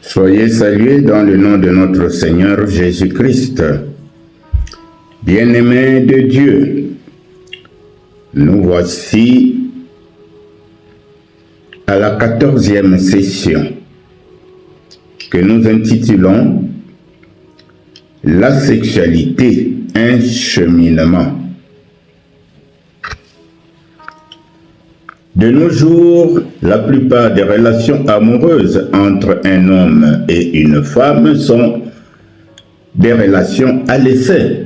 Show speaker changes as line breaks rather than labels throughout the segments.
Soyez salués dans le nom de notre Seigneur Jésus-Christ. Bien-aimés de Dieu, nous voici à la 14e session que nous intitulons « La sexualité, un cheminement ». De nos jours, la plupart des relations amoureuses entre un homme et une femme sont des relations à l'essai.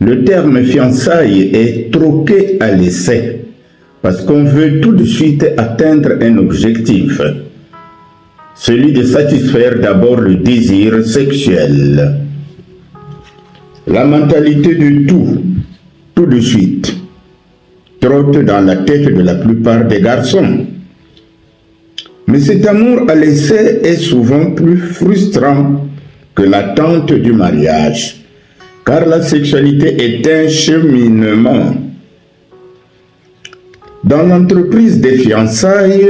Le terme fiançailles est troqué à l'essai parce qu'on veut tout de suite atteindre un objectif, celui de satisfaire d'abord le désir sexuel. La mentalité de tout de suite, trotte dans la tête de la plupart des garçons. Mais cet amour à l'essai est souvent plus frustrant que l'attente du mariage, car la sexualité est un cheminement. Dans l'entreprise des fiançailles,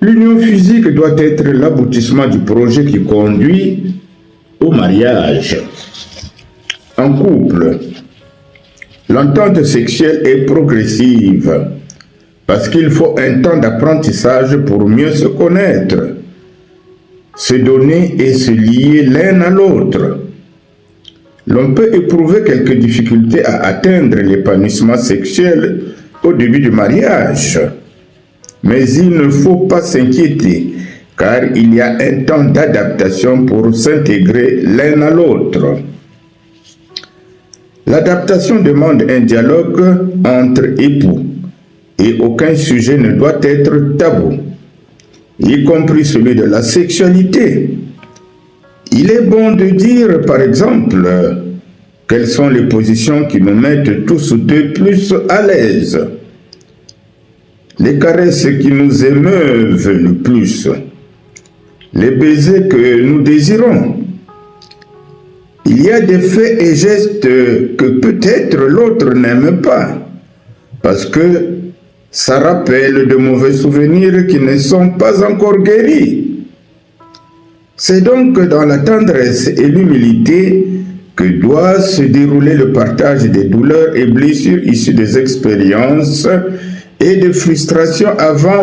l'union physique doit être l'aboutissement du projet qui conduit au mariage. En couple, l'entente sexuelle est progressive parce qu'il faut un temps d'apprentissage pour mieux se connaître, se donner et se lier l'un à l'autre. L'on peut éprouver quelques difficultés à atteindre l'épanouissement sexuel au début du mariage, mais il ne faut pas s'inquiéter car il y a un temps d'adaptation pour s'intégrer l'un à l'autre. L'adaptation demande un dialogue entre époux et aucun sujet ne doit être tabou, y compris celui de la sexualité. Il est bon de dire, par exemple, quelles sont les positions qui nous mettent tous deux plus à l'aise, les caresses qui nous émeuvent le plus, les baisers que nous désirons. Il y a des faits et gestes que peut-être l'autre n'aime pas, parce que ça rappelle de mauvais souvenirs qui ne sont pas encore guéris. C'est donc dans la tendresse et l'humilité que doit se dérouler le partage des douleurs et blessures issues des expériences et des frustrations avant